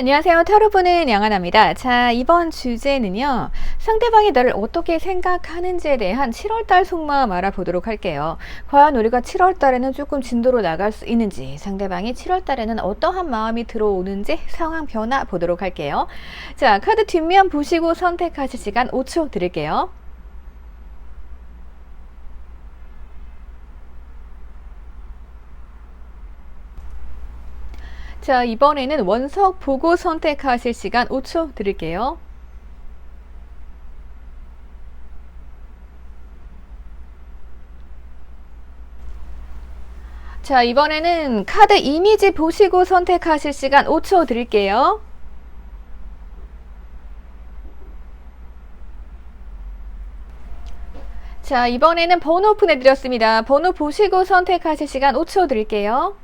안녕하세요. 타로 보는 양하나입니다. 자, 이번 주제는요. 상대방이 나를 어떻게 생각하는지에 대한 7월달 속마음 알아보도록 할게요. 과연 우리가 7월달에는 조금 진도로 나갈 수 있는지, 상대방이 7월달에는 어떠한 마음이 들어오는지 상황 변화 보도록 할게요. 자, 카드 뒷면 보시고 선택하실 시간 5초 드릴게요. 자, 이번에는 원석 보고 선택하실 시간 5초 드릴게요. 자, 이번에는 카드 이미지 보시고 선택하실 시간 5초 드릴게요. 자, 이번에는 번호 보내드렸습니다. 번호 보시고 선택하실 시간 5초 드릴게요.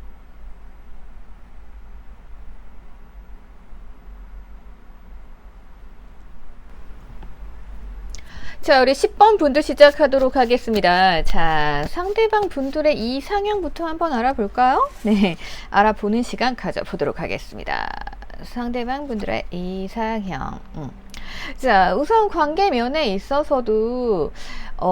자, 우리 10번 분들 시작하도록 하겠습니다. 자, 상대방 분들의 이상형부터 한번 알아볼까요? 네, 알아보는 시간 가져보도록 하겠습니다. 상대방 분들의 이상형. 자, 우선 관계 면에 있어서도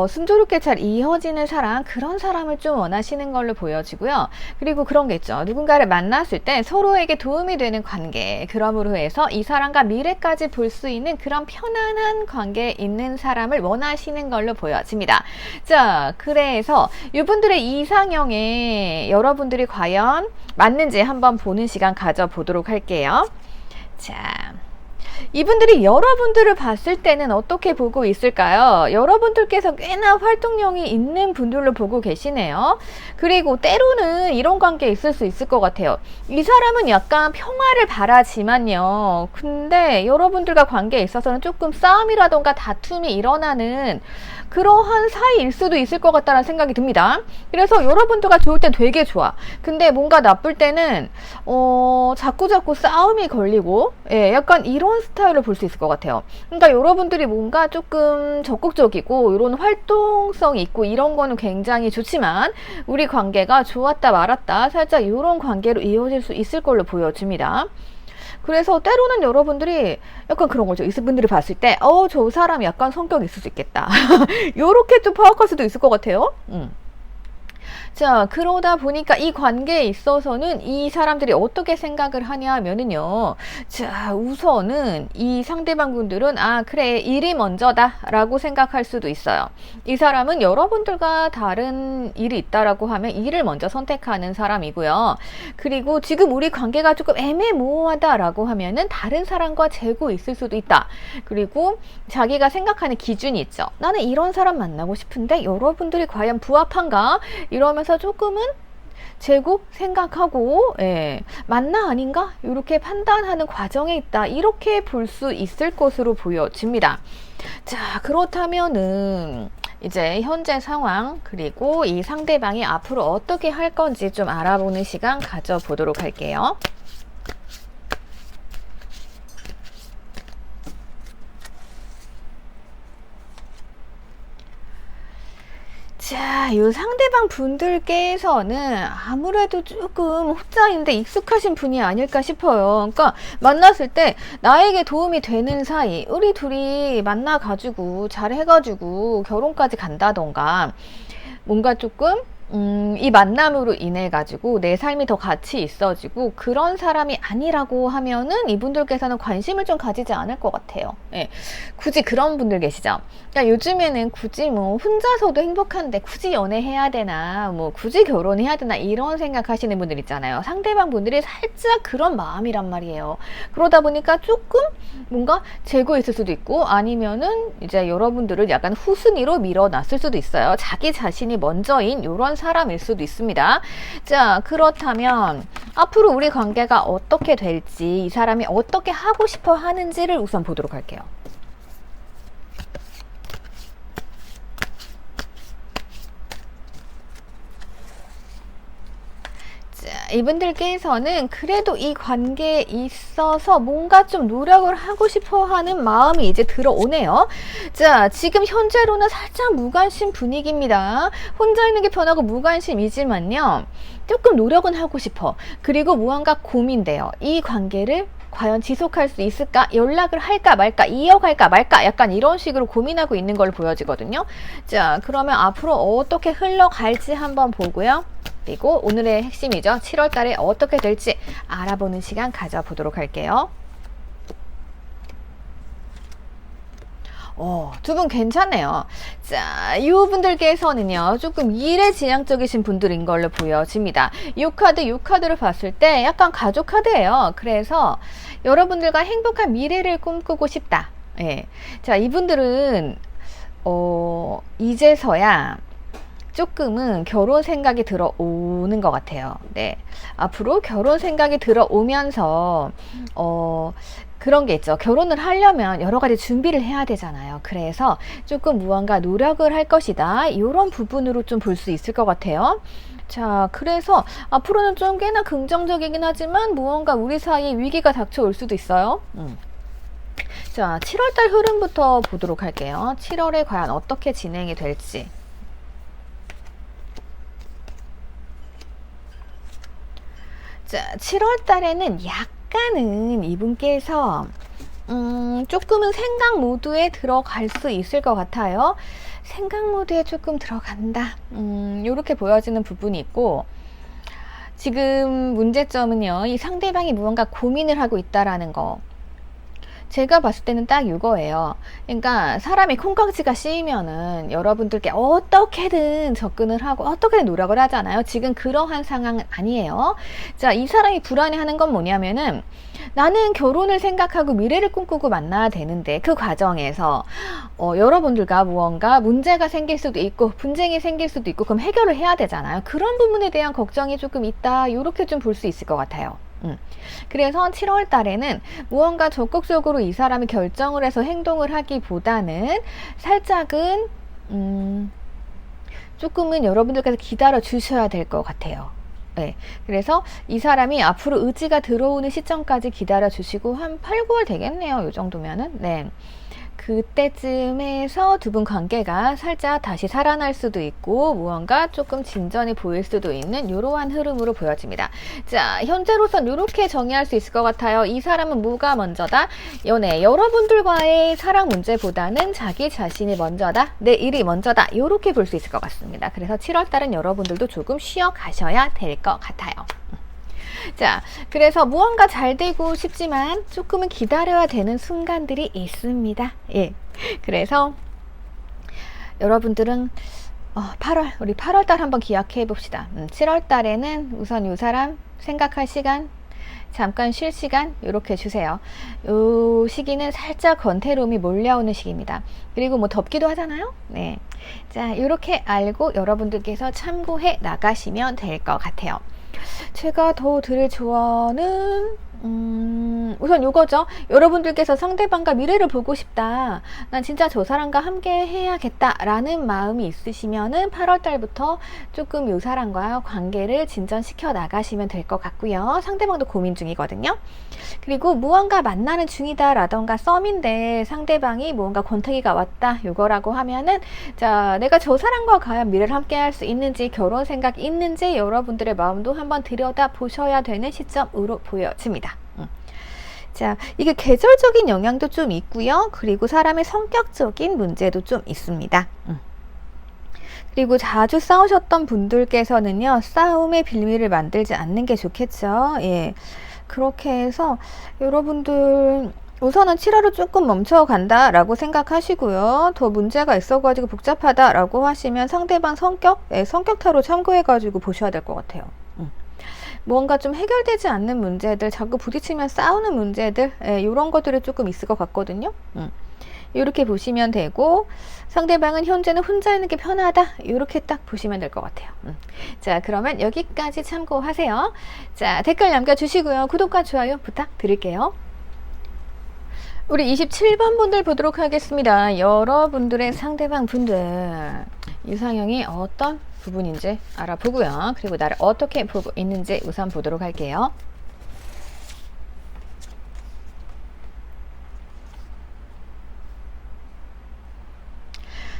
순조롭게 잘 이어지는 사람, 그런 사람을 좀 원하시는 걸로 보여지고요. 그리고 그런 게 있죠. 누군가를 만났을 때 서로에게 도움이 되는 관계, 그럼으로 해서 이 사람과 미래까지 볼 수 있는 그런 편안한 관계에 있는 사람을 원하시는 걸로 보여집니다. 자, 그래서 이분들의 이상형에 여러분들이 과연 맞는지 한번 보는 시간 가져보도록 할게요. 자, 이분들이 여러분들을 봤을 때는 어떻게 보고 있을까요? 여러분들께서 꽤나 활동량이 있는 분들로 보고 계시네요. 그리고 때로는 이런 관계에 있을 수 있을 것 같아요. 이 사람은 약간 평화를 바라지만요. 근데 여러분들과 관계에 있어서는 조금 싸움이라던가 다툼이 일어나는 그러한 사이일 수도 있을 것 같다는 생각이 듭니다. 그래서 여러분들과 좋을 땐 되게 좋아. 근데 뭔가 나쁠 때는 자꾸자꾸 싸움이 걸리고 약간 이런 스타일을 볼 수 있을 것 같아요. 그러니까 여러분들이 뭔가 조금 적극적이고 이런 활동성이 있고 이런 거는 굉장히 좋지만 우리 관계가 좋았다 말았다 살짝 이런 관계로 이어질 수 있을 걸로 보여집니다. 그래서 때로는 여러분들이 약간 그런 거죠. 이분들이 봤을 때 저 사람이 약간 성격이 있을 수 있겠다. 요렇게 좀 파악할 수도 있을 것 같아요. 자, 그러다 보니까 이 관계에 있어서는 이 사람들이 어떻게 생각을 하냐 하면은요. 자, 우선은 이 상대방 분들은 그래, 일이 먼저다 라고 생각할 수도 있어요. 이 사람은 여러분들과 다른 일이 있다라고 하면 일을 먼저 선택하는 사람이고요. 그리고 지금 우리 관계가 조금 애매모호하다라고 하면은 다른 사람과 재고 있을 수도 있다. 그리고 자기가 생각하는 기준이 있죠. 나는 이런 사람 만나고 싶은데 여러분들이 과연 부합한가? 이러면서 조금은 재고 생각하고 맞나 아닌가 이렇게 판단하는 과정에 있다, 이렇게 볼 수 있을 것으로 보여집니다. 자, 그렇다면은 이제 현재 상황 그리고 이 상대방이 앞으로 어떻게 할 건지 좀 알아보는 시간 가져보도록 할게요. 자, 이 상대방 분들께서는 아무래도 조금 호자인데 익숙하신 분이 아닐까 싶어요. 그러니까 만났을 때 나에게 도움이 되는 사이, 우리 둘이 만나가지고 잘 해가지고 결혼까지 간다던가 뭔가 조금 이 만남으로 인해 가지고 내 삶이 더 가치 있어지고 그런 사람이 아니라고 하면은 이분들께서는 관심을 좀 가지지 않을 것 같아요. 굳이 그런 분들 계시죠. 그러니까 요즘에는 굳이 뭐 혼자서도 행복한데 굳이 연애해야 되나, 뭐 굳이 결혼해야 되나 이런 생각하시는 분들 있잖아요. 상대방 분들이 살짝 그런 마음이란 말이에요. 그러다 보니까 조금 뭔가 재고 있을 수도 있고 아니면은 이제 여러분들을 약간 후순위로 밀어놨을 수도 있어요. 자기 자신이 먼저인 이런 사람일 수도 있습니다. 자, 그렇다면 앞으로 우리 관계가 어떻게 될지, 이 사람이 어떻게 하고 싶어 하는지를 우선 보도록 할게요. 이분들께서는 그래도 이 관계에 있어서 뭔가 좀 노력을 하고 싶어 하는 마음이 이제 들어오네요. 자, 지금 현재로는 살짝 무관심 분위기입니다. 혼자 있는 게 편하고 무관심이지만요. 조금 노력은 하고 싶어. 그리고 무언가 고민돼요. 이 관계를 과연 지속할 수 있을까? 연락을 할까 말까? 이어갈까 말까? 약간 이런 식으로 고민하고 있는 걸로 보여지거든요. 자, 그러면 앞으로 어떻게 흘러갈지 한번 보고요. 그리고 오늘의 핵심이죠. 7월 달에 어떻게 될지 알아보는 시간 가져보도록 할게요. 두 분 괜찮네요. 자, 이 분들께서는요, 조금 미래지향적이신 분들인 걸로 보여집니다. 이 카드를 봤을 때 약간 가족 카드예요. 그래서 여러분들과 행복한 미래를 꿈꾸고 싶다. 예. 자, 이분들은, 이제서야 조금은 결혼 생각이 들어오는 것 같아요. 네. 앞으로 결혼 생각이 들어오면서, 그런 게 있죠. 결혼을 하려면 여러 가지 준비를 해야 되잖아요. 그래서 조금 무언가 노력을 할 것이다. 이런 부분으로 좀 볼 수 있을 것 같아요. 자, 그래서 앞으로는 좀 꽤나 긍정적이긴 하지만 무언가 우리 사이에 위기가 닥쳐올 수도 있어요. 자, 7월달 흐름부터 보도록 할게요. 7월에 과연 어떻게 진행이 될지. 자, 7월 달에는 약간은 이분께서 조금은 생각 모드에 들어갈 수 있을 것 같아요. 생각 모드에 조금 들어간다. 이렇게 보여지는 부분이 있고, 지금 문제점은요, 이 상대방이 무언가 고민을 하고 있다라는 거. 제가 봤을 때는 딱 이거예요. 그러니까 사람이 콩깍지가 씌이면은 여러분들께 어떻게든 접근을 하고 어떻게든 노력을 하잖아요. 지금 그러한 상황은 아니에요. 자, 이 사람이 불안해하는 건 뭐냐면은 나는 결혼을 생각하고 미래를 꿈꾸고 만나야 되는데 그 과정에서 여러분들과 무언가 문제가 생길 수도 있고 분쟁이 생길 수도 있고 그럼 해결을 해야 되잖아요. 그런 부분에 대한 걱정이 조금 있다. 이렇게 좀 볼 수 있을 것 같아요. 그래서 7월 달에는 무언가 적극적으로 이 사람이 결정을 해서 행동을 하기보다는 살짝은 조금은 여러분들께서 기다려 주셔야 될 것 같아요. 네. 그래서 이 사람이 앞으로 의지가 들어오는 시점까지 기다려 주시고 한 8, 9월 되겠네요. 이 정도면은. 네. 그때쯤에서 두 분 관계가 살짝 다시 살아날 수도 있고 무언가 조금 진전이 보일 수도 있는 이러한 흐름으로 보여집니다. 자, 현재로선 이렇게 정의할 수 있을 것 같아요. 이 사람은 뭐가 먼저다? 연애, 여러분들과의 사랑 문제보다는 자기 자신이 먼저다, 내 일이 먼저다, 이렇게 볼 수 있을 것 같습니다. 그래서 7월달은 여러분들도 조금 쉬어 가셔야 될 것 같아요. 자, 그래서 무언가 잘 되고 싶지만 조금은 기다려야 되는 순간들이 있습니다. 예. 그래서 여러분들은 우리 8월달 한번 기약해 봅시다. 7월달에는 우선 이 사람 생각할 시간, 잠깐 쉴 시간 이렇게 주세요. 이 시기는 살짝 권태로움이 몰려오는 시기입니다. 그리고 뭐 덥기도 하잖아요. 네. 자, 이렇게 알고 여러분들께서 참고해 나가시면 될 것 같아요. 제가 더 드릴 조언은 우선 요거죠. 여러분들께서 상대방과 미래를 보고 싶다, 난 진짜 저 사람과 함께 해야겠다 라는 마음이 있으시면은 8월달부터 조금 요 사람과 관계를 진전시켜 나가시면 될 것 같고요. 상대방도 고민 중이거든요. 그리고 무언가 만나는 중이다 라던가 썸인데 상대방이 무언가 권태기가 왔다 요거라고 하면은, 자, 내가 저 사람과 과연 미래를 함께 할 수 있는지, 결혼 생각 있는지 여러분들의 마음도 한번 들여다 보셔야 되는 시점으로 보여집니다. 자, 이게 계절적인 영향도 좀 있고요. 그리고 사람의 성격적인 문제도 좀 있습니다. 그리고 자주 싸우셨던 분들께서는요, 싸움의 빌미를 만들지 않는 게 좋겠죠. 예. 그렇게 해서 여러분들 우선은 7월을 조금 멈춰간다 라고 생각하시고요. 더 문제가 있어가지고 복잡하다 라고 하시면 상대방 성격타로 참고해가지고 보셔야 될 것 같아요. 뭔가 좀 해결되지 않는 문제들, 자꾸 부딪히면 싸우는 문제들, 이런 것들이 조금 있을 것 같거든요. 이렇게 보시면 되고, 상대방은 현재는 혼자 있는 게 편하다, 이렇게 딱 보시면 될 것 같아요. 자, 그러면 여기까지 참고하세요. 자, 댓글 남겨주시고요. 구독과 좋아요 부탁드릴게요. 우리 27번 분들 보도록 하겠습니다. 여러분들의 상대방 분들 이상형이 어떤 부분인지 알아보고요. 그리고 나를 어떻게 보고 있는지 우선 보도록 할게요.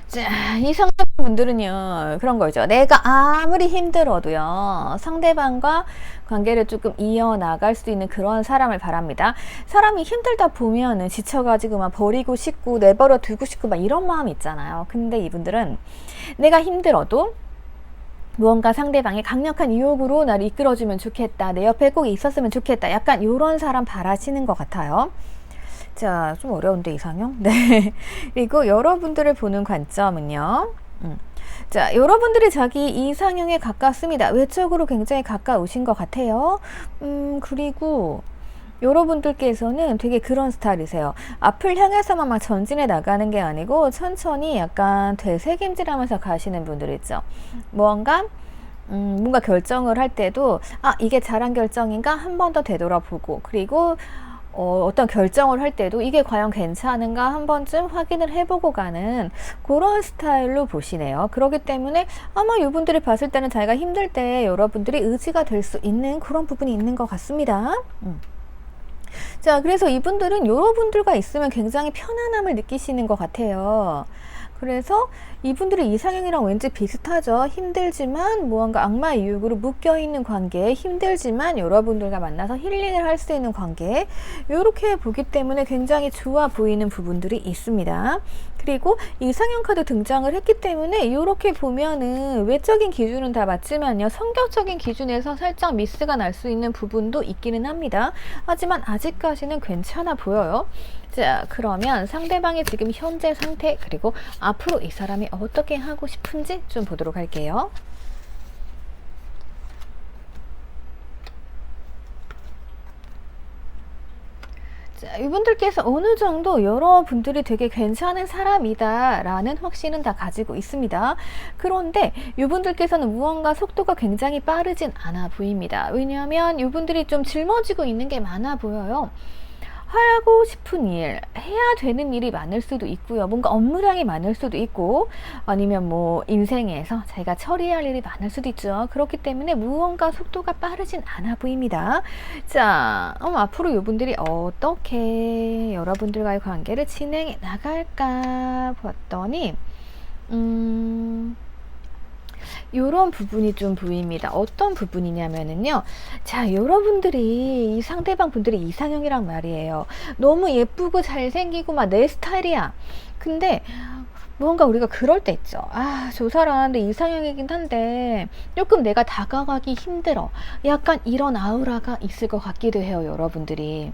자, 이상형 분들은요 그런 거죠. 내가 아무리 힘들어도요 상대방과 관계를 조금 이어나갈 수 있는 그런 사람을 바랍니다. 사람이 힘들다 보면은 지쳐가지고 막 버리고 싶고 내버려 두고 싶고 막 이런 마음이 있잖아요. 근데 이분들은 내가 힘들어도 무언가 상대방의 강력한 유혹으로 나를 이끌어주면 좋겠다, 내 옆에 꼭 있었으면 좋겠다, 약간 이런 사람 바라시는 것 같아요. 자, 좀 어려운데 이상형? 네. 그리고 여러분들을 보는 관점은요. 자, 여러분들이 자기 이상형에 가깝습니다. 외적으로 굉장히 가까우신 것 같아요. 그리고 여러분들께서는 되게 그런 스타일이세요. 앞을 향해서만 막 전진해 나가는 게 아니고 천천히 약간 되새김질하면서 가시는 분들 있죠. 뭔가 결정을 할 때도 이게 잘한 결정인가 한 번 더 되돌아보고, 그리고 어떤 결정을 할 때도 이게 과연 괜찮은가 한 번쯤 확인을 해보고 가는 그런 스타일로 보시네요. 그렇기 때문에 아마 이분들이 봤을 때는 자기가 힘들 때 여러분들이 의지가 될 수 있는 그런 부분이 있는 것 같습니다. 자, 그래서 이분들은 여러분들과 있으면 굉장히 편안함을 느끼시는 것 같아요. 그래서 이분들의 이상형이랑 왠지 비슷하죠. 힘들지만 무언가 악마의 유혹으로 묶여있는 관계, 힘들지만 여러분들과 만나서 힐링을 할 수 있는 관계, 이렇게 보기 때문에 굉장히 좋아 보이는 부분들이 있습니다. 그리고 이상형 카드 등장을 했기 때문에 이렇게 보면은 외적인 기준은 다 맞지만요, 성격적인 기준에서 살짝 미스가 날 수 있는 부분도 있기는 합니다. 하지만 아직까지는 괜찮아 보여요. 자, 그러면 상대방의 지금 현재 상태, 그리고 앞으로 이 사람이 어떻게 하고 싶은지 좀 보도록 할게요. 자, 이분들께서 어느 정도 여러분들이 되게 괜찮은 사람이다 라는 확신은 다 가지고 있습니다. 그런데 이분들께서는 무언가 속도가 굉장히 빠르진 않아 보입니다. 왜냐하면 이분들이 좀 짊어지고 있는 게 많아 보여요. 하고 싶은 일, 해야 되는 일이 많을 수도 있고요. 뭔가 업무량이 많을 수도 있고, 아니면 뭐 인생에서 자기가 처리할 일이 많을 수도 있죠. 그렇기 때문에 무언가 속도가 빠르진 않아 보입니다. 자, 앞으로 이분들이 어떻게 여러분들과의 관계를 진행해 나갈까 봤더니 요런 부분이 좀 보입니다. 어떤 부분이냐면은요. 자, 여러분들이 이 상대방 분들이 이상형이란 말이에요. 너무 예쁘고 잘생기고 막 내 스타일이야. 근데 뭔가 우리가 그럴 때 있죠. 저 사람 내 이상형이긴 한데 조금 내가 다가가기 힘들어. 약간 이런 아우라가 있을 것 같기도 해요, 여러분들이.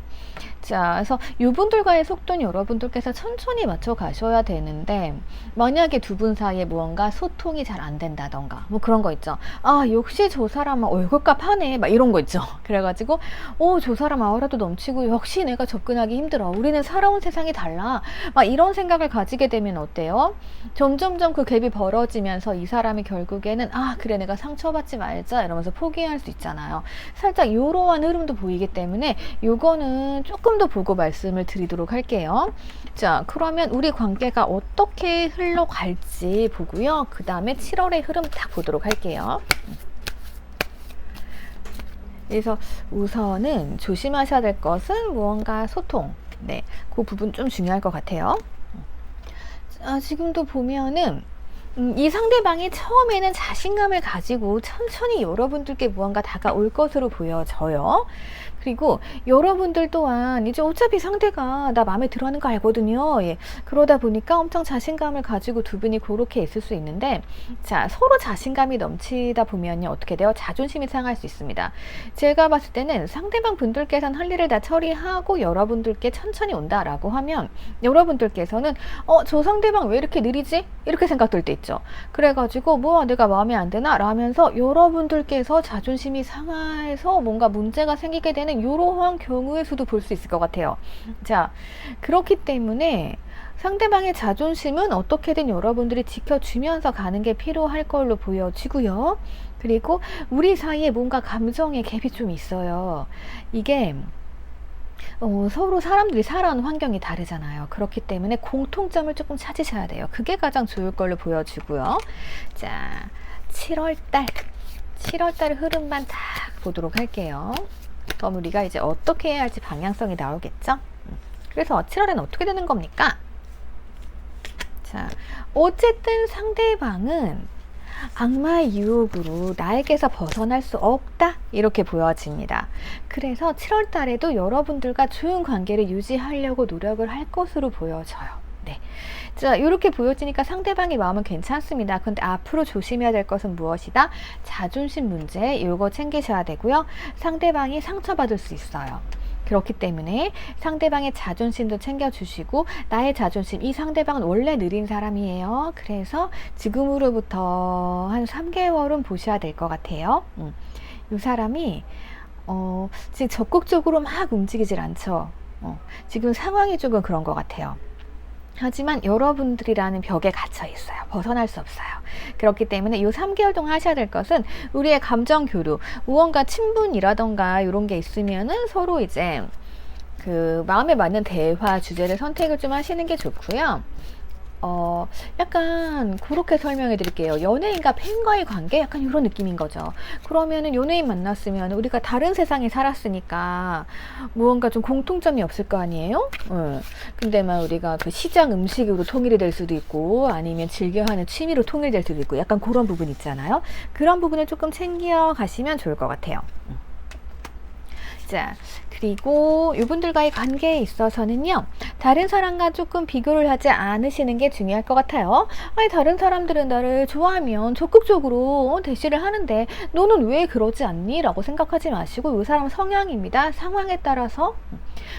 자, 그래서 이분들과의 속도는 여러분들께서 천천히 맞춰 가셔야 되는데, 만약에 두 분 사이에 무언가 소통이 잘 안 된다던가 뭐 그런 거 있죠. 역시 저 사람은 얼굴값 하네 막 이런 거 있죠. 그래가지고 저 사람 아우라도 넘치고 역시 내가 접근하기 힘들어, 우리는 살아온 세상이 달라, 막 이런 생각을 가지게 되면 어때요? 점점점 그 갭이 벌어지면서 이 사람이 결국에는 그래 내가 상처받지 말자 이러면서 포기할 수 있잖아요. 살짝 이러한 흐름도 보이기 때문에 요거는 조금 더 보고 말씀을 드리도록 할게요. 자, 그러면 우리 관계가 어떻게 흘러갈지 보고요. 그 다음에 7월의 흐름 딱 보도록 할게요. 그래서 우선은 조심하셔야 될 것은 무언가 소통. 네, 그 부분 좀 중요할 것 같아요. 지금도 보면은 이 상대방이 처음에는 자신감을 가지고 천천히 여러분들께 무언가 다가올 것으로 보여져요. 그리고 여러분들 또한 이제 어차피 상대가 나 마음에 들어하는 거 알거든요. 예. 그러다 보니까 엄청 자신감을 가지고 두 분이 그렇게 있을 수 있는데, 자, 서로 자신감이 넘치다 보면요 어떻게 돼요? 자존심이 상할 수 있습니다. 제가 봤을 때는 상대방 분들께서는 할 일을 다 처리하고 여러분들께 천천히 온다라고 하면 여러분들께서는 저 상대방 왜 이렇게 느리지? 이렇게 생각될 때 있죠. 그래가지고 뭐 내가 마음에 안 드나? 라면서 여러분들께서 자존심이 상해서 뭔가 문제가 생기게 되는 이러한 경우의 수도 볼 수 있을 것 같아요. 자, 그렇기 때문에 상대방의 자존심은 어떻게든 여러분들이 지켜주면서 가는 게 필요할 걸로 보여지고요. 그리고 우리 사이에 뭔가 감정의 갭이 좀 있어요. 이게 서로 사람들이 살아오는 환경이 다르잖아요. 그렇기 때문에 공통점을 조금 찾으셔야 돼요. 그게 가장 좋을 걸로 보여지고요. 자, 7월달 흐름만 딱 보도록 할게요. 그럼 우리가 이제 어떻게 해야 할지 방향성이 나오겠죠? 그래서 7월에는 어떻게 되는 겁니까? 자, 어쨌든 상대방은 악마의 유혹으로 나에게서 벗어날 수 없다 이렇게 보여집니다. 그래서 7월 달에도 여러분들과 좋은 관계를 유지하려고 노력을 할 것으로 보여져요. 네. 자, 이렇게 보여지니까 상대방의 마음은 괜찮습니다. 근데 앞으로 조심해야 될 것은 무엇이다? 자존심 문제, 이거 챙기셔야 되고요. 상대방이 상처받을 수 있어요. 그렇기 때문에 상대방의 자존심도 챙겨주시고, 나의 자존심, 이 상대방은 원래 느린 사람이에요. 그래서 지금으로부터 한 3개월은 보셔야 될 것 같아요. 이 사람이 지금 적극적으로 막 움직이질 않죠. 지금 상황이 조금 그런 것 같아요. 하지만 여러분들이라는 벽에 갇혀 있어요. 벗어날 수 없어요. 그렇기 때문에 이 3개월 동안 하셔야 될 것은 우리의 감정 교류, 무언가 친분이라던가 이런 게 있으면은 서로 이제 그 마음에 맞는 대화 주제를 선택을 좀 하시는 게 좋고요. 약간 그렇게 설명해 드릴게요. 연예인과 팬과의 관계 약간 이런 느낌인 거죠. 그러면은 연예인 만났으면 우리가 다른 세상에 살았으니까 무언가 좀 공통점이 없을 거 아니에요? 근데 막 우리가 그 시장 음식으로 통일이 될 수도 있고, 아니면 즐겨하는 취미로 통일될 수도 있고, 약간 그런 부분 있잖아요. 그런 부분을 조금 챙겨 가시면 좋을 것 같아요. 자, 그리고 이분들과의 관계에 있어서는요, 다른 사람과 조금 비교를 하지 않으시는 게 중요할 것 같아요. 아니, 다른 사람들은 나를 좋아하면 적극적으로 대시를 하는데 너는 왜 그러지 않니? 라고 생각하지 마시고, 이 사람 성향입니다. 상황에 따라서.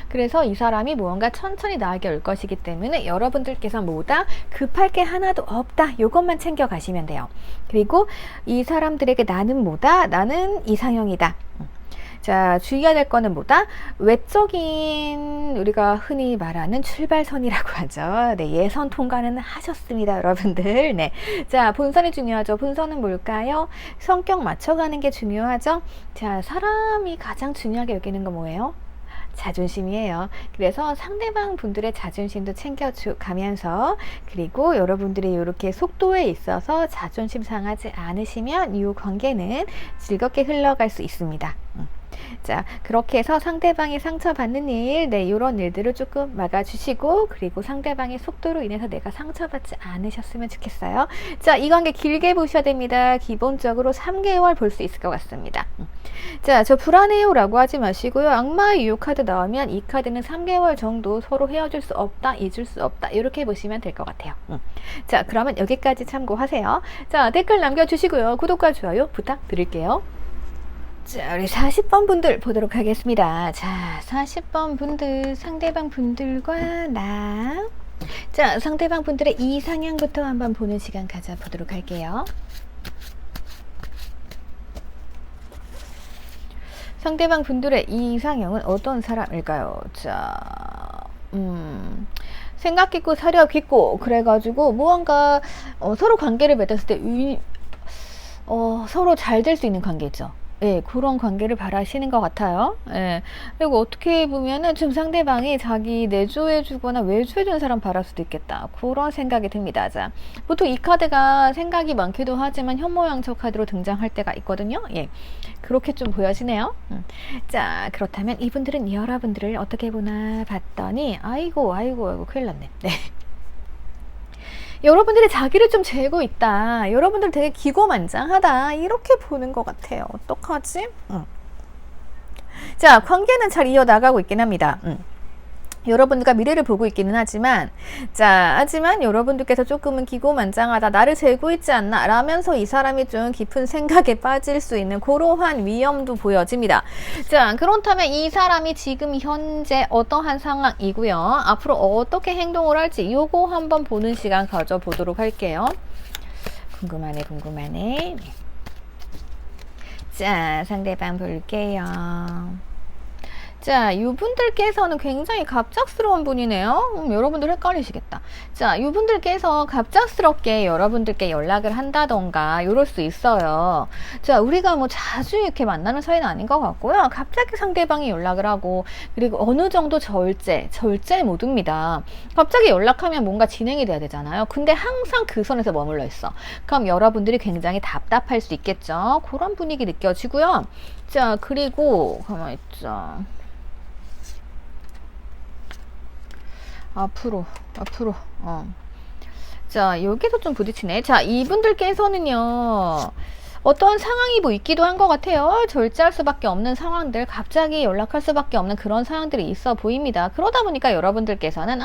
그래서 이 사람이 무언가 천천히 나에게 올 것이기 때문에 여러분들께서 뭐다 급할 게 하나도 없다, 이것만 챙겨 가시면 돼요. 그리고 이 사람들에게 나는 뭐다? 나는 이상형이다. 자, 주의해야 될 거는 뭐다? 외적인 우리가 흔히 말하는 출발선이라고 하죠. 네, 예선 통과는 하셨습니다, 여러분들. 네. 자, 본선이 중요하죠. 본선은 뭘까요? 성격 맞춰가는 게 중요하죠. 자, 사람이 가장 중요하게 여기는 건 뭐예요? 자존심이에요. 그래서 상대방 분들의 자존심도 챙겨가면서, 그리고 여러분들이 이렇게 속도에 있어서 자존심 상하지 않으시면 이 관계는 즐겁게 흘러갈 수 있습니다. 자, 그렇게 해서 상대방이 상처받는 일, 네, 이런 일들을 조금 막아주시고, 그리고 상대방의 속도로 인해서 내가 상처받지 않으셨으면 좋겠어요. 자, 이 관계 길게 보셔야 됩니다. 기본적으로 3개월 볼 수 있을 것 같습니다. 자, 저 불안해요 라고 하지 마시고요. 악마의 유혹 카드 나오면 이 카드는 3개월 정도 서로 헤어질 수 없다, 잊을 수 없다, 이렇게 보시면 될 것 같아요. 자, 그러면 여기까지 참고하세요. 자, 댓글 남겨주시고요. 구독과 좋아요 부탁드릴게요. 자, 우리 40번 분들 보도록 하겠습니다. 자, 40번 분들, 상대방 분들과 나. 자, 상대방 분들의 이상형부터 한번 보는 시간 가져보도록 할게요. 상대방 분들의 이상형은 어떤 사람일까요? 자, 생각 깊고 사려 깊고, 그래가지고 무언가 서로 관계를 맺었을 때 서로 잘 될 수 있는 관계 있죠. 예, 그런 관계를 바라시는 것 같아요. 예. 그리고 어떻게 보면은 좀 상대방이 자기 내조해주거나 외조해주는 사람 바랄 수도 있겠다, 그런 생각이 듭니다. 자, 보통 이 카드가 생각이 많기도 하지만 현모양처 카드로 등장할 때가 있거든요. 예, 그렇게 좀 보여지네요. 자, 그렇다면 이분들은 여러분들을 어떻게 보나 봤더니, 아이고 큰일 났네. 네. 여러분들이 자기를 좀 재고 있다, 여러분들 되게 기고만장하다, 이렇게 보는 것 같아요. 어떡하지? 자, 관계는 잘 이어나가고 있긴 합니다. 여러분들과 미래를 보고 있기는 하지만, 자, 하지만 여러분들께서 조금은 기고만장하다, 나를 재고 있지 않나 라면서 이 사람이 좀 깊은 생각에 빠질 수 있는 그러한 위험도 보여집니다. 자, 그렇다면 이 사람이 지금 현재 어떠한 상황이고요, 앞으로 어떻게 행동을 할지 요거 한번 보는 시간 가져보도록 할게요. 궁금하네. 자, 상대방 볼게요. 자, 이분들께서는 굉장히 갑작스러운 분이네요. 여러분들 헷갈리시겠다. 자, 이분들께서 갑작스럽게 여러분들께 연락을 한다던가 이럴 수 있어요. 자, 우리가 뭐 자주 이렇게 만나는 사이는 아닌 것 같고요. 갑자기 상대방이 연락을 하고, 그리고 어느 정도 절제 모드입니다. 갑자기 연락하면 뭔가 진행이 돼야 되잖아요. 근데 항상 그 선에서 머물러 있어. 그럼 여러분들이 굉장히 답답할 수 있겠죠. 그런 분위기 느껴지고요. 자, 그리고 가만히 있자. 앞으로 자, 여기서 좀 부딪히네. 자, 이분들께서는요, 어떤 상황이 뭐 있기도 한 것 같아요. 절제할 수밖에 없는 상황들, 갑자기 연락할 수밖에 없는 그런 상황들이 있어 보입니다. 그러다 보니까 여러분들께서는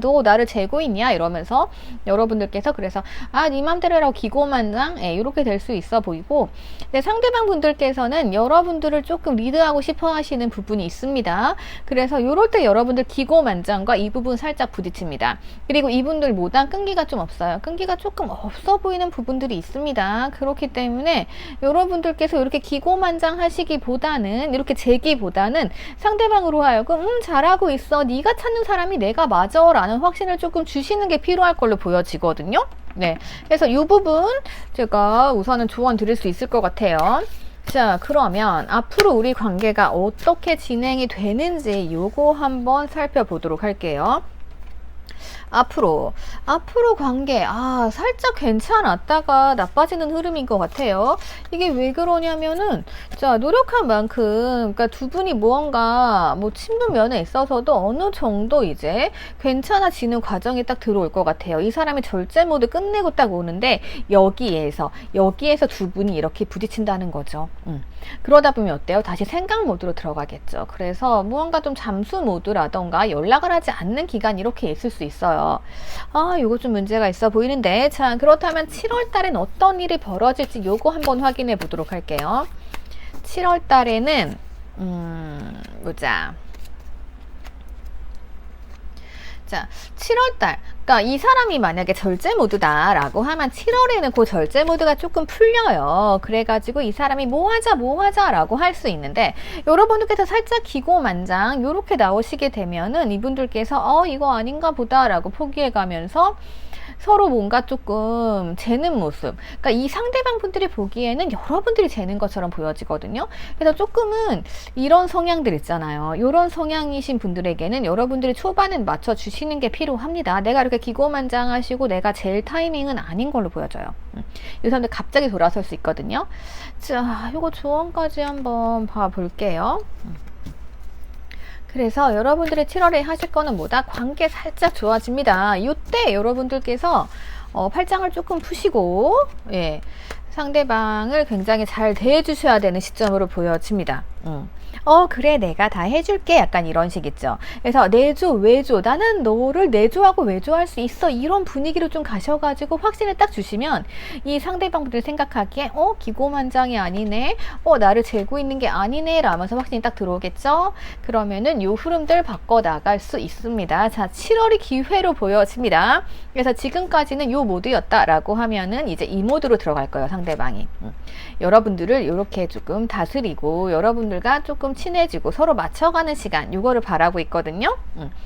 너 나를 재고 있냐 이러면서 여러분들께서 그래서 네 맘대로라고 기고만장 이렇게 될 수 있어 보이고, 근데 상대방 분들께서는 여러분들을 조금 리드하고 싶어 하시는 부분이 있습니다. 그래서 이럴 때 여러분들 기고만장과 이 부분 살짝 부딪힙니다. 그리고 이분들 모단 끈기가 좀 없어요. 끈기가 조금 없어 보이는 부분들이 있습니다. 그렇기 때문에 여러분들께서 이렇게 기고만장 하시기보다는, 이렇게 재기보다는 상대방으로 하여금 잘하고 있어, 네가 찾는 사람이 내가 맞아 라는 확신을 조금 주시는 게 필요할 걸로 보여지거든요. 네, 그래서 이 부분 제가 우선은 조언 드릴 수 있을 것 같아요. 자, 그러면 앞으로 우리 관계가 어떻게 진행이 되는지 요거 한번 살펴보도록 할게요. 앞으로 관계 살짝 괜찮았다가 나빠지는 흐름인 것 같아요. 이게 왜 그러냐면은, 자, 노력한 만큼, 그러니까 두 분이 무언가 뭐 친분 면에 있어서도 어느 정도 이제 괜찮아지는 과정이 딱 들어올 것 같아요. 이 사람이 절제 모드 끝내고 딱 오는데 여기에서 두 분이 이렇게 부딪힌다는 거죠. 그러다 보면 어때요? 다시 생각 모드로 들어가겠죠. 그래서 무언가 좀 잠수 모드라던가 연락을 하지 않는 기간 이렇게 있을 수 있어요. 요거 좀 문제가 있어 보이는데, 자, 그렇다면 7월 달엔 어떤 일이 벌어질지 요거 한번 확인해 보도록 할게요. 7월 달에는 보자. 자, 7월달, 그러니까 이 사람이 만약에 절제 모드다 라고 하면 7월에는 그 절제 모드가 조금 풀려요. 그래가지고 이 사람이 뭐 하자 라고 할 수 있는데, 여러분들께서 살짝 기고만장 요렇게 나오시게 되면은 이분들께서 이거 아닌가 보다 라고 포기해 가면서 서로 뭔가 조금 재는 모습, 그러니까 이 상대방 분들이 보기에는 여러분들이 재는 것처럼 보여지거든요. 그래서 조금은 이런 성향들 있잖아요. 이런 성향이신 분들에게는 여러분들이 초반엔 맞춰주시는 게 필요합니다. 내가 이렇게 기고만장하시고 내가 잴 타이밍은 아닌 걸로 보여져요. 이 사람들 갑자기 돌아설 수 있거든요. 자, 이거 조언까지 한번 봐볼게요. 그래서 여러분들이 7월에 하실 거는 뭐다? 관계 살짝 좋아집니다. 이때 여러분들께서 팔짱을 조금 푸시고, 상대방을 굉장히 잘 대해 주셔야 되는 시점으로 보여집니다. 그래, 내가 다 해줄게. 약간 이런 식 있죠. 그래서 내조, 외조, 나는 너를 내조하고 외조할 수 있어. 이런 분위기로 좀 가셔가지고 확신을 딱 주시면 이 상대방분들 생각하기에 기고만장이 아니네. 나를 재고 있는 게 아니네. 라면서 확신이 딱 들어오겠죠. 그러면은 요 흐름들 바꿔 나갈 수 있습니다. 자, 7월이 기회로 보여집니다. 그래서 지금까지는 요 모드였다라고 하면은 이제 이 모드로 들어갈 거예요, 상대방이. 여러분들을 이렇게 조금 다스리고 여러분들과 조금 친해지고 서로 맞춰가는 시간, 요거를 바라고 있거든요.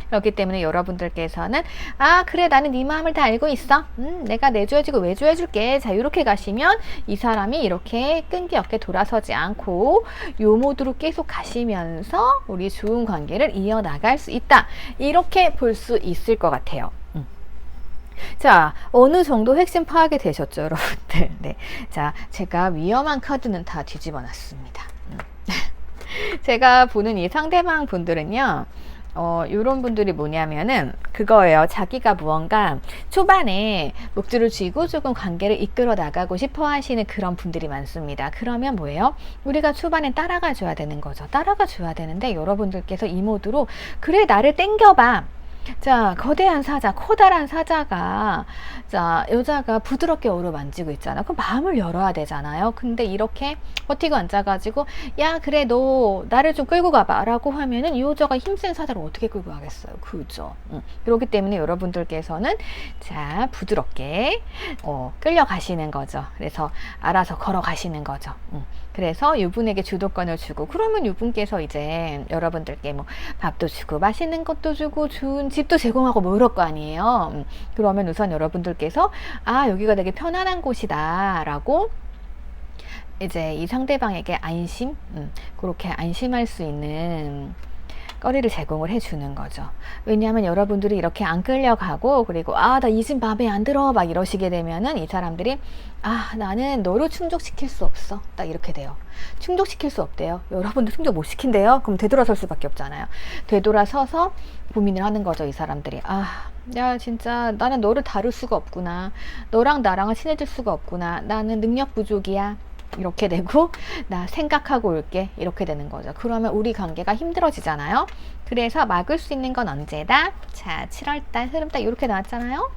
그렇기 때문에 여러분들께서는 그래, 나는 네 마음을 다 알고 있어. 내가 내줘야지고 외줘해줄게. 자, 이렇게 가시면 이 사람이 이렇게 끈기 없게 돌아서지 않고 요 모드로 계속 가시면서 우리 좋은 관계를 이어나갈 수 있다. 이렇게 볼 수 있을 것 같아요. 자, 어느 정도 핵심 파악이 되셨죠, 여러분들? 네. 자, 제가 위험한 카드는 다 뒤집어 놨습니다. 제가 보는 이 상대방 분들은요, 요런 분들이 뭐냐면은 그거예요. 자기가 무언가 초반에 목줄을 쥐고 조금 관계를 이끌어 나가고 싶어 하시는 그런 분들이 많습니다. 그러면 뭐예요? 우리가 초반에 따라가 줘야 되는 거죠. 따라가 줘야 되는데 여러분들께서 이 모드로 그래, 나를 땡겨봐. 자, 거대한 사자, 커다란 사자가, 자, 여자가 부드럽게 어루만지고 있잖아. 그럼 마음을 열어야 되잖아요. 근데 이렇게 버티고 앉아가지고, 야, 그래, 너 나를 좀 끌고 가봐 라고 하면은 이 여자가 힘센 사자를 어떻게 끌고 가겠어요. 그죠? 그렇기 때문에 여러분들께서는 자, 부드럽게 끌려가시는 거죠. 그래서 알아서 걸어가시는 거죠. 그래서 이분에게 주도권을 주고, 그러면 이분께서 이제 여러분들께 뭐 밥도 주고 맛있는 것도 주고 좋은 집도 제공하고 뭐 이럴 거 아니에요. 그러면 우선 여러분들께서 여기가 되게 편안한 곳이다 라고 이제 이 상대방에게 안심, 그렇게 안심할 수 있는 거리를 제공을 해주는 거죠. 왜냐하면 여러분들이 이렇게 안 끌려가고, 그리고 나 이 집 마음에 안 들어 막 이러시게 되면은 이 사람들이 나는 너를 충족시킬 수 없어, 딱 이렇게 돼요. 충족시킬 수 없대요. 여러분들 충족 못 시킨대요. 그럼 되돌아설 수밖에 없잖아요. 되돌아서서 고민을 하는 거죠, 이 사람들이. 야, 진짜 나는 너를 다룰 수가 없구나. 너랑 나랑은 친해질 수가 없구나. 나는 능력 부족이야. 이렇게 되고, 나 생각하고 올게. 이렇게 되는 거죠. 그러면 우리 관계가 힘들어지잖아요. 그래서 막을 수 있는 건 언제다? 자, 7월달 흐름달 이렇게 나왔잖아요.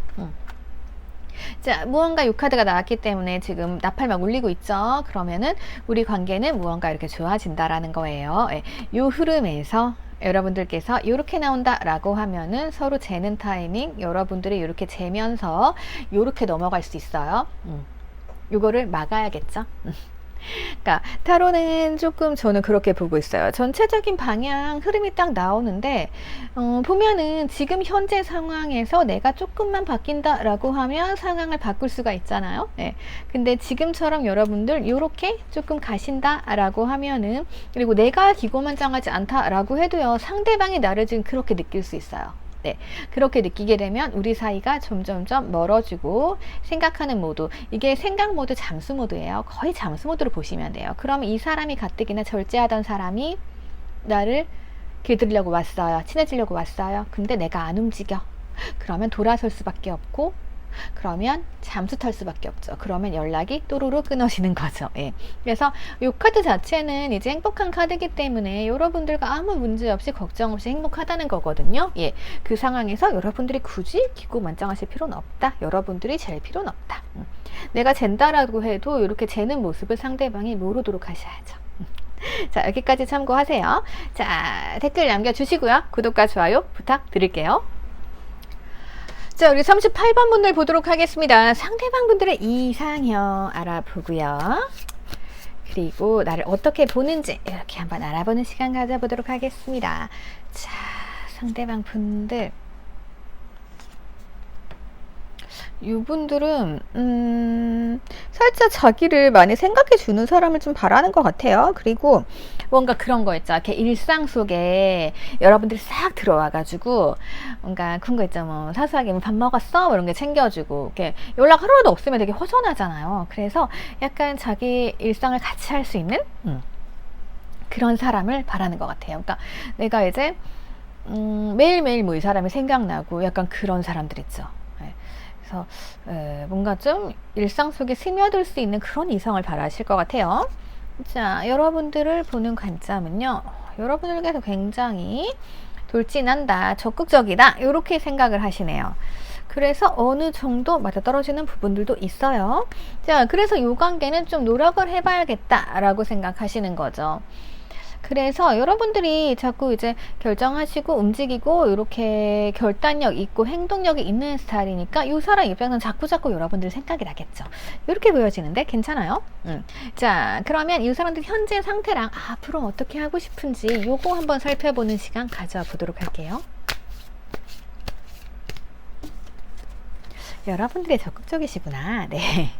자, 무언가 6카드가 나왔기 때문에 지금 나팔 막 울리고 있죠. 그러면은 우리 관계는 무언가 이렇게 좋아진다라는 거예요. 예, 요 흐름에서 여러분들께서 이렇게 나온다 라고 하면은 서로 재는 타이밍, 여러분들이 이렇게 재면서 이렇게 넘어갈 수 있어요. 요거를 막아야겠죠. 그러니까 타로는 조금 저는 그렇게 보고 있어요. 전체적인 방향 흐름이 딱 나오는데 보면은 지금 현재 상황에서 내가 조금만 바뀐다 라고 하면 상황을 바꿀 수가 있잖아요. 네. 근데 지금처럼 여러분들 이렇게 조금 가신다 라고 하면은, 그리고 내가 기고만장하지 않다 라고 해도요, 상대방이 나를 지금 그렇게 느낄 수 있어요. 네, 그렇게 느끼게 되면 우리 사이가 점점점 멀어지고, 생각하는 모드, 이게 생각 모드 잠수 모드예요. 거의 잠수 모드로 보시면 돼요. 그러면 이 사람이 가뜩이나 절제하던 사람이 나를 길들이려고 왔어요. 친해지려고 왔어요. 근데 내가 안 움직여. 그러면 돌아설 수밖에 없고, 그러면 잠수 탈 수밖에 없죠. 그러면 연락이 또르르 끊어지는 거죠. 예. 그래서 이 카드 자체는 이제 행복한 카드이기 때문에 여러분들과 아무 문제 없이 걱정 없이 행복하다는 거거든요. 예. 그 상황에서 여러분들이 굳이 기고만장하실 필요는 없다. 여러분들이 잴 필요는 없다. 내가 잰다라고 해도 이렇게 재는 모습을 상대방이 모르도록 하셔야죠. 자, 여기까지 참고하세요. 자, 댓글 남겨주시고요. 구독과 좋아요 부탁드릴게요. 자, 우리 38번 분들 보도록 하겠습니다. 상대방 분들의 이상형 알아보고요. 그리고 나를 어떻게 보는지 이렇게 한번 알아보는 시간 가져보도록 하겠습니다. 자, 상대방 분들. 이분들은 살짝 자기를 많이 생각해 주는 사람을 좀 바라는 것 같아요. 그리고 뭔가 그런 거 있죠. 이렇게 일상 속에 여러분들이 싹 들어와 가지고 뭔가 그런 거 있죠. 뭐 사소하게 뭐 밥 먹었어? 뭐 이런 게 챙겨주고, 이렇게 연락 하루라도 없으면 되게 허전하잖아요. 그래서 약간 자기 일상을 같이 할 수 있는 그런 사람을 바라는 것 같아요. 그러니까 내가 이제 매일매일 뭐 이 사람이 생각나고 약간 그런 사람들 있죠. 그래서 뭔가 좀 일상 속에 스며들 수 있는 그런 이성을 바라실 것 같아요. 자, 여러분들을 보는 관점은요, 여러분들께서 굉장히 돌진한다, 적극적이다, 이렇게 생각을 하시네요. 그래서 어느 정도 맞아떨어지는 부분들도 있어요. 자, 그래서 이 관계는 좀 노력을 해봐야겠다라고 생각하시는 거죠. 그래서 여러분들이 자꾸 이제 결정하시고 움직이고 이렇게 결단력 있고 행동력이 있는 스타일이니까 이 사람 입장에서는 자꾸 여러분들 생각이 나겠죠. 이렇게 보여지는데 괜찮아요? 자, 그러면 이 사람들 현재 상태랑 앞으로 어떻게 하고 싶은지 요거 한번 살펴보는 시간 가져보도록 할게요. 여러분들이 적극적이시구나. 네.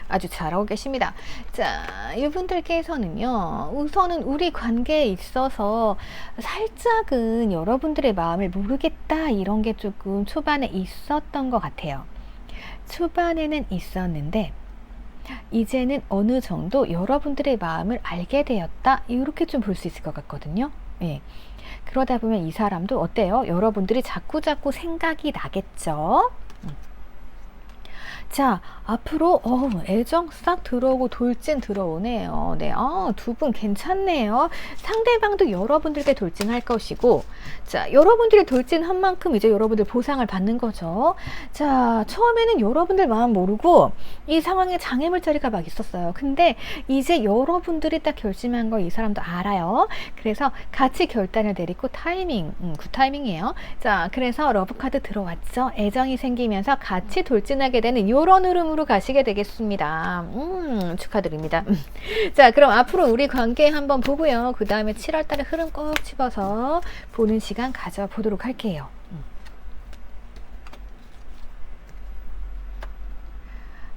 아주 잘하고 계십니다. 자, 이분들께서는요, 우선은 우리 관계에 있어서 살짝은 여러분들의 마음을 모르겠다, 이런 게 조금 초반에 있었던 것 같아요. 초반에는 있었는데 이제는 어느 정도 여러분들의 마음을 알게 되었다, 이렇게 좀 볼 수 있을 것 같거든요. 예. 그러다 보면 이 사람도 어때요? 여러분들이 자꾸 생각이 나겠죠? 자, 앞으로 애정 싹 들어오고 돌진 들어오네요. 네, 두 분 괜찮네요. 상대방도 여러분들께 돌진할 것이고, 자, 여러분들이 돌진한 만큼 이제 여러분들 보상을 받는 거죠. 자, 처음에는 여러분들 마음 모르고 이 상황에 장애물 자리가 막 있었어요. 근데 이제 여러분들이 딱 결심한 걸 이 사람도 알아요. 그래서 같이 결단을 내리고 타이밍, 그 타이밍이에요. 자, 그래서 러브카드 들어왔죠. 애정이 생기면서 같이 돌진하게 되는 요런 흐름으로 가시게 되겠습니다. 축하드립니다. 자, 그럼 앞으로 우리 관계 한번 보고요. 그 다음에 7월달에 흐름 꼭 집어서 보는 시간 가져보도록 할게요.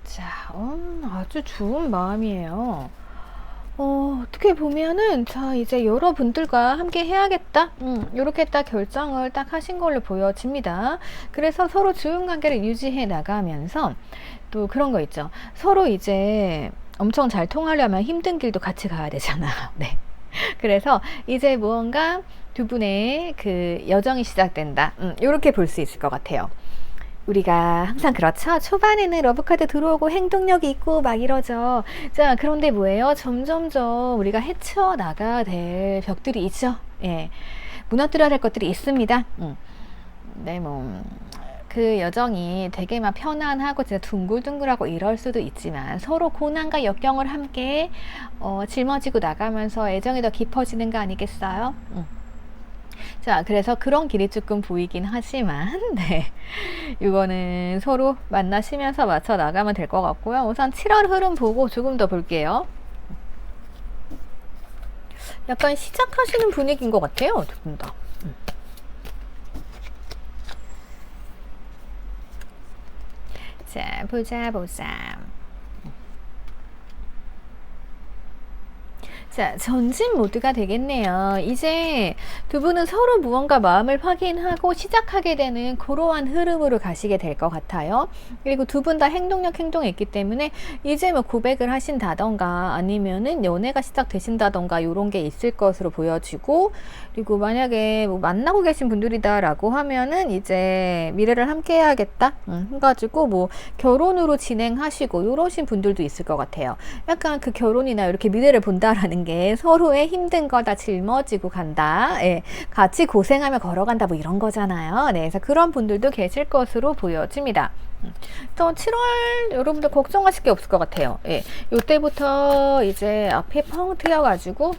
자, 아주 좋은 마음이에요. 어떻게 보면은, 자, 이제 여러분들과 함께 해야겠다. 이렇게 딱 결정을 딱 하신 걸로 보여집니다. 그래서 서로 좋은 관계를 유지해 나가면서 또 그런 거 있죠. 서로 이제 엄청 잘 통하려면 힘든 길도 같이 가야 되잖아. 네. 그래서 이제 무언가 두 분의 그 여정이 시작된다. 이렇게 볼 수 있을 것 같아요. 우리가 항상 그렇죠. 초반에는 러브카드 들어오고 행동력이 있고 막 이러죠. 자, 그런데 뭐예요? 점점점 우리가 헤쳐나가야 될 벽들이 있죠. 예. 무너뜨려야 될 것들이 있습니다. 네, 뭐. 그 여정이 되게 막 편안하고 진짜 둥글둥글하고 이럴 수도 있지만 서로 고난과 역경을 함께 짊어지고 나가면서 애정이 더 깊어지는 거 아니겠어요? 자, 그래서 그런 길이 조금 보이긴 하지만, 네. 이거는 서로 만나시면서 맞춰 나가면 될 것 같고요. 우선 7월 흐름 보고 조금 더 볼게요. 약간 시작하시는 분위기인 것 같아요. 두 분 다. 자, 보자. 자, 전진 모드가 되겠네요. 이제 두 분은 서로 무언가 마음을 확인하고 시작하게 되는 그러한 흐름으로 가시게 될 것 같아요. 그리고 두 분 다 행동이 있기 때문에 이제 뭐 고백을 하신다던가 아니면은 연애가 시작되신다던가 이런 게 있을 것으로 보여지고, 그리고 만약에 뭐 만나고 계신 분들이다라고 하면은 이제 미래를 함께 해야겠다 해가지고 뭐 결혼으로 진행하시고 이러신 분들도 있을 것 같아요. 약간 그 결혼이나 이렇게 미래를 본다라는 게 서로의 힘든 거 다 짊어지고 간다. 예, 같이 고생하며 걸어간다 뭐 이런 거잖아요. 네, 그래서 그런 분들도 계실 것으로 보여집니다. 또 7월 여러분들 걱정하실 게 없을 것 같아요. 예, 이때부터 이제 앞에 펑 트여가지고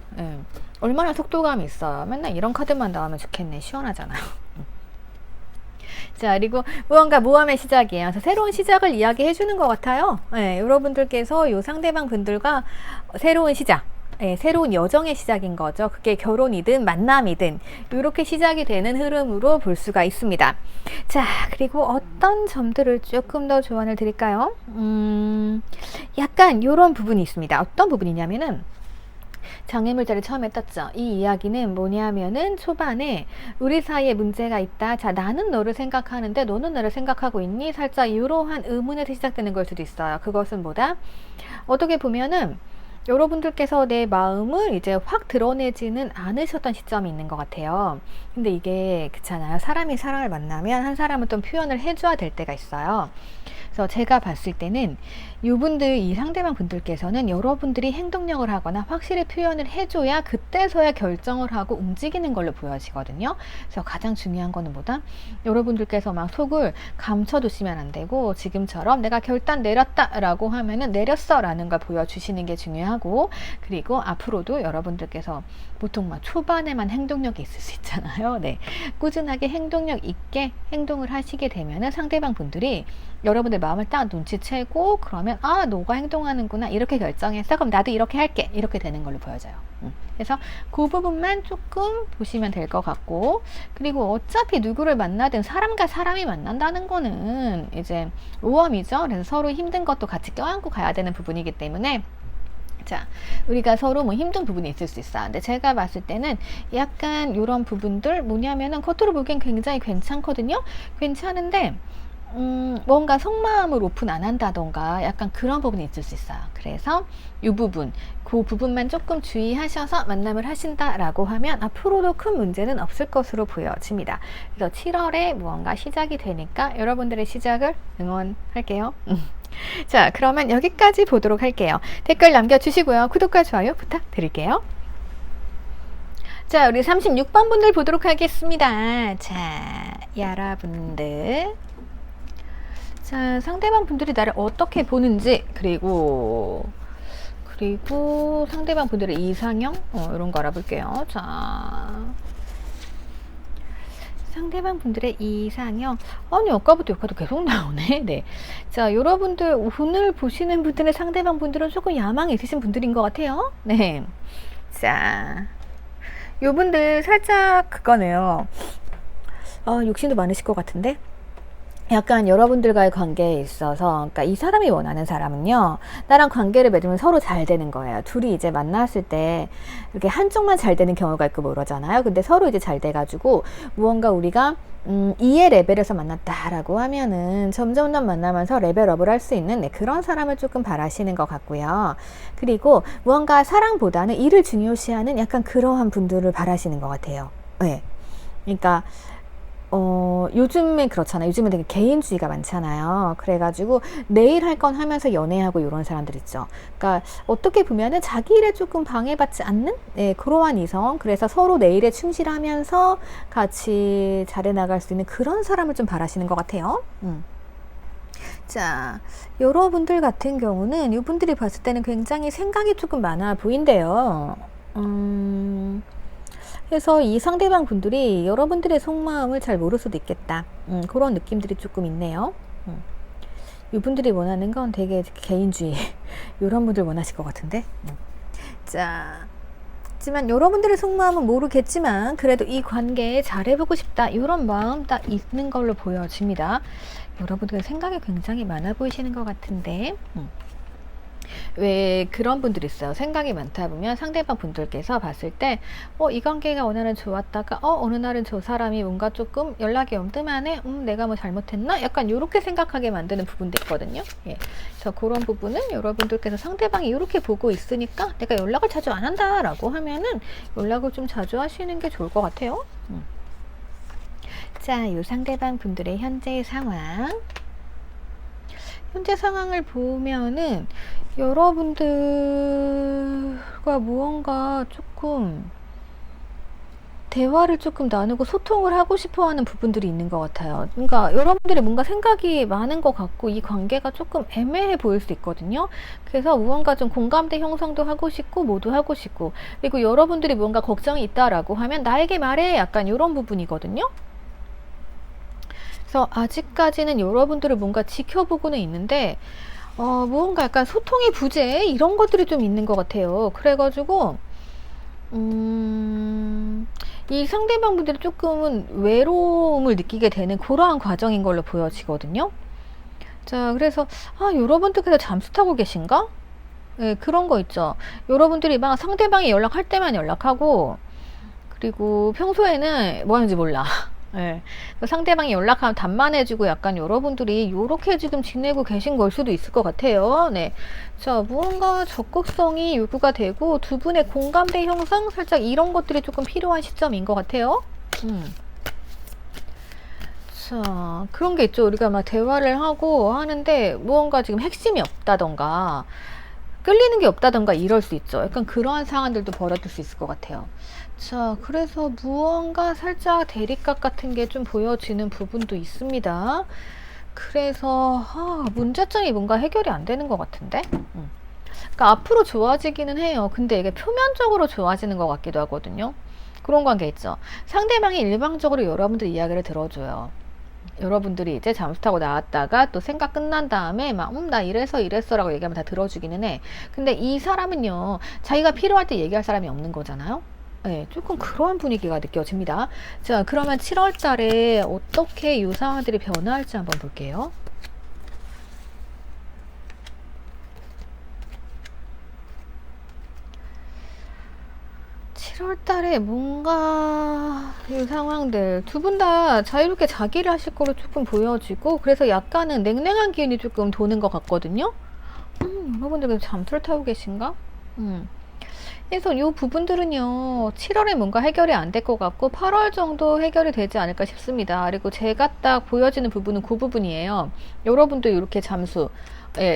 얼마나 속도감이 있어요. 맨날 이런 카드만 나오면 좋겠네. 시원하잖아요. 자, 그리고 무언가 모험의 시작이에요. 그래서 새로운 시작을 이야기해 주는 것 같아요. 네, 여러분들께서 요 상대방 분들과 새로운 시작, 새로운 여정의 시작인 거죠. 그게 결혼이든 만남이든 이렇게 시작이 되는 흐름으로 볼 수가 있습니다. 자, 그리고 어떤 점들을 조금 더 조언을 드릴까요? 약간 이런 부분이 있습니다. 어떤 부분이냐면은 장애물자리 처음에 떴죠. 이 이야기는 뭐냐면은 초반에 우리 사이에 문제가 있다. 자, 나는 너를 생각하는데 너는 나를 생각하고 있니? 살짝 이러한 의문에서 시작되는 걸 수도 있어요. 그것은 뭐다? 어떻게 보면은 여러분들께서 내 마음을 이제 확 드러내지는 않으셨던 시점이 있는 것 같아요. 근데 이게 그렇잖아요. 사람이 사람을 만나면 한 사람은 좀 표현을 해줘야 될 때가 있어요. 그래서 제가 봤을 때는 이 상대방 분들께서는 여러분들이 행동력을 하거나 확실히 표현을 해줘야 그때서야 결정을 하고 움직이는 걸로 보여지거든요. 그래서 가장 중요한 거는 뭐다? 여러분들께서 막 속을 감춰두시면 안 되고, 지금처럼 내가 결단 내렸다 라고 하면은 내렸어 라는 걸 보여주시는 게 중요하고, 그리고 앞으로도 여러분들께서 보통 막 초반에만 행동력이 있을 수 있잖아요. 네. 꾸준하게 행동력 있게 행동을 하시게 되면은 상대방 분들이 여러분들 마음을 딱 눈치채고, 그러면 아, 너가 행동하는구나 이렇게 결정했어, 그럼 나도 이렇게 할게, 이렇게 되는 걸로 보여져요. 그래서 그 부분만 조금 보시면 될 것 같고, 그리고 어차피 누구를 만나든 사람과 사람이 만난다는 거는 이제 모험이죠. 그래서 서로 힘든 것도 같이 껴안고 가야 되는 부분이기 때문에, 자, 우리가 서로 뭐 힘든 부분이 있을 수 있어요. 근데 제가 봤을 때는 약간 이런 부분들 뭐냐면은 겉으로 보기엔 굉장히 괜찮거든요. 괜찮은데 뭔가 속마음을 오픈 안 한다던가 약간 그런 부분이 있을 수 있어요. 그래서 이 부분, 그 부분만 조금 주의하셔서 만남을 하신다라고 하면 앞으로도 큰 문제는 없을 것으로 보여집니다. 그래서 7월에 무언가 시작이 되니까 여러분들의 시작을 응원할게요. 자, 그러면 여기까지 보도록 할게요. 댓글 남겨주시고요. 구독과 좋아요 부탁드릴게요. 자, 우리 36번 분들 보도록 하겠습니다. 자, 여러분들. 자, 상대방 분들이 나를 어떻게 보는지, 그리고 상대방 분들의 이상형 이런 거 알아볼게요. 자, 상대방 분들의 이상형. 아니, 아까부터 여기까지 계속 나오네. 네. 자, 여러분들 오늘 보시는 분들의 상대방 분들은 조금 야망이 있으신 분들인 것 같아요. 네. 자, 요분들 살짝 그거네요. 욕심도 많으실 것 같은데. 약간 여러분들과의 관계에 있어서, 그러니까 이 사람이 원하는 사람은요, 나랑 관계를 맺으면 서로 잘 되는 거예요. 둘이 이제 만났을 때 이렇게 한쪽만 잘 되는 경우가 있고 뭐 그러잖아요. 근데 서로 이제 잘 돼가지고 무언가 우리가 이해 레벨에서 만났다라고 하면은 점점 만나면서 레벨업을 할 수 있는 그런 사람을 조금 바라시는 것 같고요. 그리고 무언가 사랑보다는 일을 중요시하는 약간 그러한 분들을 바라시는 것 같아요. 네. 그러니까 요즘에 그렇잖아요. 요즘에 되게 개인주의가 많잖아요. 그래가지고 내일 할 건 하면서 연애하고 이런 사람들 있죠. 그러니까 어떻게 보면은 자기 일에 조금 방해받지 않는 그러한 이성. 그래서 서로 내일에 충실하면서 같이 잘해나갈 수 있는 그런 사람을 좀 바라시는 것 같아요. 자, 여러분들 같은 경우는 이분들이 봤을 때는 굉장히 생각이 조금 많아 보인대요. 그래서 이 상대방 분들이 여러분들의 속마음을 잘 모를 수도 있겠다. 그런 느낌들이 조금 있네요. 이분들이 원하는 건 되게 개인주의. 이런 분들 원하실 것 같은데. 자, 하지만 여러분들의 속마음은 모르겠지만 그래도 이 관계에 잘해보고 싶다. 이런 마음 딱 있는 걸로 보여집니다. 여러분들의 생각이 굉장히 많아 보이시는 것 같은데. 왜 그런 분들이 있어요. 생각이 많다 보면 상대방 분들께서 봤을 때 이 관계가 어느 날은 좋았다가 어느 날은 저 사람이 뭔가 조금 연락이 뜸하네. 내가 뭐 잘못했나? 약간 이렇게 생각하게 만드는 부분도 있거든요. 예. 그래서 그런 부분은 여러분들께서 상대방이 이렇게 보고 있으니까 내가 연락을 자주 안 한다 라고 하면은 연락을 좀 자주 하시는 게 좋을 것 같아요. 자, 이 상대방 분들의 현재 상황. 현재 상황을 보면은 여러분들과 무언가 조금 대화를 조금 나누고 소통을 하고 싶어 하는 부분들이 있는 것 같아요. 그러니까 여러분들이 뭔가 생각이 많은 것 같고 이 관계가 조금 애매해 보일 수 있거든요. 그래서 무언가 좀 공감대 형성도 하고 싶고 모두 하고 싶고, 그리고 여러분들이 뭔가 걱정이 있다라고 하면 나에게 말해, 약간 이런 부분이거든요. 그래서 아직까지는 여러분들을 뭔가 지켜보고는 있는데 무언가 약간 소통의 부재 이런 것들이 좀 있는 것 같아요. 그래가지고 이 상대방 분들이 조금은 외로움을 느끼게 되는 그러한 과정인 걸로 보여지거든요. 자, 그래서 여러분들께서 잠수 타고 계신가? 네, 그런 거 있죠. 여러분들이 막 상대방이 연락할 때만 연락하고, 그리고 평소에는 뭐 하는지 몰라. 네. 상대방이 연락하면 답만해주고 약간 여러분들이 요렇게 지금 지내고 계신 걸 수도 있을 것 같아요. 네. 자, 무언가 적극성이 요구가 되고 두 분의 공감대 형성 살짝 이런 것들이 조금 필요한 시점인 것 같아요. 자, 그런 게 있죠. 우리가 막 대화를 하고 하는데 무언가 지금 핵심이 없다던가 끌리는 게 없다던가 이럴 수 있죠. 약간 그러한 상황들도 벌어질 수 있을 것 같아요. 자, 그래서 무언가 살짝 대립각 같은 게 좀 보여지는 부분도 있습니다. 그래서 문제점이 뭔가 해결이 안 되는 것 같은데. 그러니까 앞으로 좋아지기는 해요. 근데 이게 표면적으로 좋아지는 것 같기도 하거든요. 그런 관계 있죠. 상대방이 일방적으로 여러분들 이야기를 들어줘요. 여러분들이 이제 잠수 타고 나왔다가 또 생각 끝난 다음에 막 나 이래서 라고 얘기하면 다 들어주기는 해. 근데 이 사람은요, 자기가 필요할 때 얘기할 사람이 없는 거잖아요. 네, 조금 그러한 분위기가 느껴집니다. 자, 그러면 7월 달에 어떻게 이 상황들이 변화할지 한번 볼게요. 칠월 달에 뭔가 이 상황들 두 분 다 자유롭게 자기를 하실 거로 조금 보여지고, 그래서 약간은 냉랭한 기운이 조금 도는 것 같거든요. 여러분들 잠수를 타고 계신가? 그래서 이 부분들은요 7월에 뭔가 해결이 안 될 것 같고 8월 정도 해결이 되지 않을까 싶습니다. 그리고 제가 딱 보여지는 부분은 그 부분이에요. 여러분도 이렇게 잠수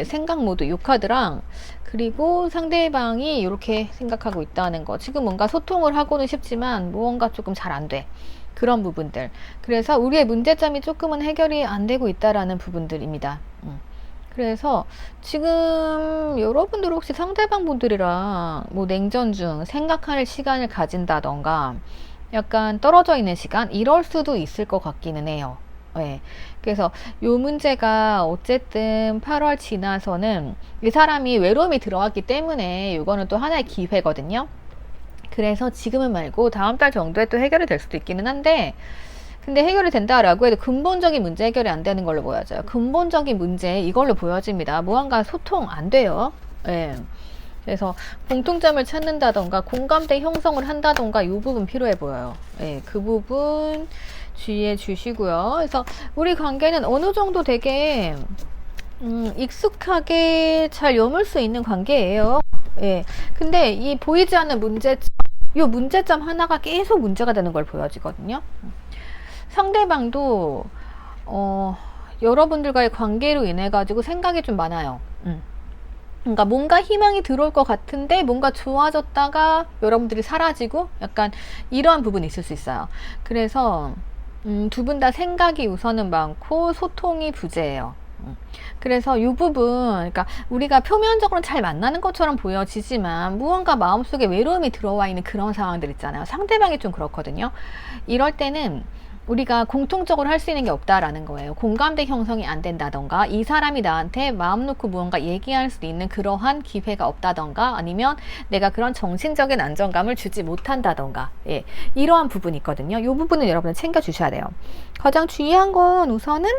생각 모드 요 카드랑, 그리고 상대방이 이렇게 생각하고 있다는 거, 지금 뭔가 소통을 하고는 싶지만 무언가 조금 잘 안 돼, 그런 부분들. 그래서 우리의 문제점이 조금은 해결이 안 되고 있다라는 부분들입니다. 그래서 지금 여러분들 혹시 상대방 분들이랑 뭐 냉전 중 생각할 시간을 가진다던가 약간 떨어져 있는 시간 이럴 수도 있을 것 같기는 해요. 네. 그래서 요 문제가 어쨌든 8월 지나서는 이 사람이 외로움이 들어왔기 때문에 이거는 또 하나의 기회거든요. 그래서 지금은 말고 다음 달 정도에 또 해결이 될 수도 있기는 한데, 근데 해결이 된다라고 해도 근본적인 문제 해결이 안 되는 걸로 보여져요. 근본적인 문제 이걸로 보여집니다. 무언가 소통 안 돼요. 예. 그래서 공통점을 찾는다던가 공감대 형성을 한다던가 이 부분 필요해 보여요. 예, 그 부분 주의해 주시고요. 그래서 우리 관계는 어느 정도 되게 익숙하게 잘 여물 수 있는 관계예요. 예. 근데 이 보이지 않는 문제점, 요 문제점 하나가 계속 문제가 되는 걸 보여지거든요. 상대방도 여러분들과의 관계로 인해 가지고 생각이 좀 많아요. 그러니까 뭔가 희망이 들어올 것 같은데 뭔가 좋아졌다가 여러분들이 사라지고 약간 이러한 부분이 있을 수 있어요. 그래서 두 분 다 생각이 우선은 많고 소통이 부재해요. 그래서 이 부분, 그러니까 우리가 표면적으로는 잘 만나는 것처럼 보여지지만 무언가 마음속에 외로움이 들어와 있는 그런 상황들 있잖아요. 상대방이 좀 그렇거든요. 이럴 때는 우리가 공통적으로 할 수 있는 게 없다라는 거예요. 공감대 형성이 안 된다던가, 이 사람이 나한테 마음 놓고 무언가 얘기할 수 있는 그러한 기회가 없다던가, 아니면 내가 그런 정신적인 안정감을 주지 못한다던가, 예, 이러한 부분이 있거든요. 이 부분은 여러분은 챙겨주셔야 돼요. 가장 중요한 건 우선은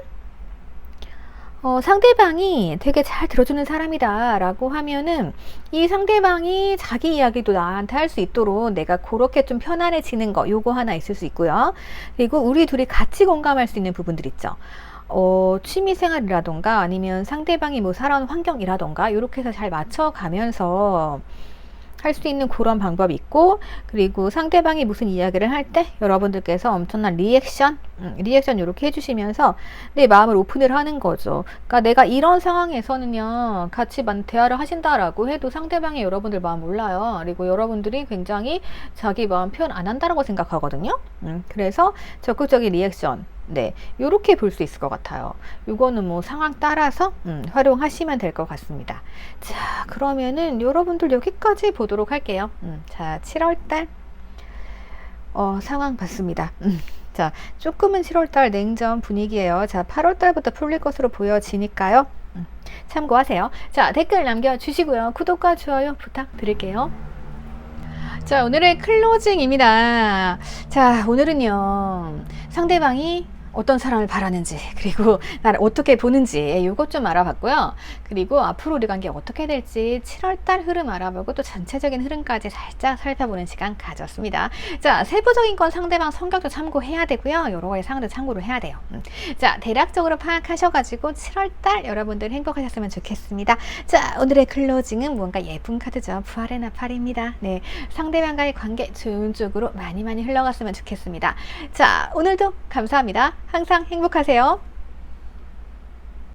상대방이 되게 잘 들어주는 사람이다 라고 하면은 이 상대방이 자기 이야기도 나한테 할 수 있도록 내가 그렇게 좀 편안해지는 거, 요거 하나 있을 수 있고요. 그리고 우리 둘이 같이 공감할 수 있는 부분들 있죠. 취미생활이라던가 아니면 상대방이 뭐 살아온 환경이라던가 이렇게 해서 잘 맞춰가면서 할 수 있는 그런 방법이 있고, 그리고 상대방이 무슨 이야기를 할 때 여러분들께서 엄청난 리액션 이렇게 해주시면서 내 마음을 오픈을 하는 거죠. 그러니까 내가 이런 상황에서는요, 같이 대화를 하신다라고 해도 상대방이 여러분들 마음 몰라요. 그리고 여러분들이 굉장히 자기 마음 표현 안 한다라고 생각하거든요. 그래서 적극적인 리액션, 네, 요렇게 볼 수 있을 것 같아요. 요거는 뭐 상황 따라서 활용하시면 될 것 같습니다. 자, 그러면은 여러분들 여기까지 보도록 할게요. 자, 7월달 상황 봤습니다. 자, 조금은 7월달 냉전 분위기예요. 자, 8월달부터 풀릴 것으로 보여지니까요. 참고하세요. 자, 댓글 남겨주시고요. 구독과 좋아요 부탁드릴게요. 자, 오늘의 클로징입니다. 자, 오늘은요, 상대방이 어떤 사람을 바라는지, 그리고 나를 어떻게 보는지 이것 좀 알아봤고요. 그리고 앞으로 우리 관계 어떻게 될지 7월달 흐름 알아보고 또 전체적인 흐름까지 살짝 살펴보는 시간 가졌습니다. 자, 세부적인 건 상대방 성격도 참고해야 되고요. 여러 가지 상황도 참고를 해야 돼요. 자, 대략적으로 파악하셔가지고 7월달 여러분들 행복하셨으면 좋겠습니다. 자, 오늘의 클로징은 뭔가 예쁜 카드죠. 부활의 나팔입니다. 네, 상대방과의 관계 좋은 쪽으로 많이 흘러갔으면 좋겠습니다. 자, 오늘도 감사합니다. 항상 행복하세요.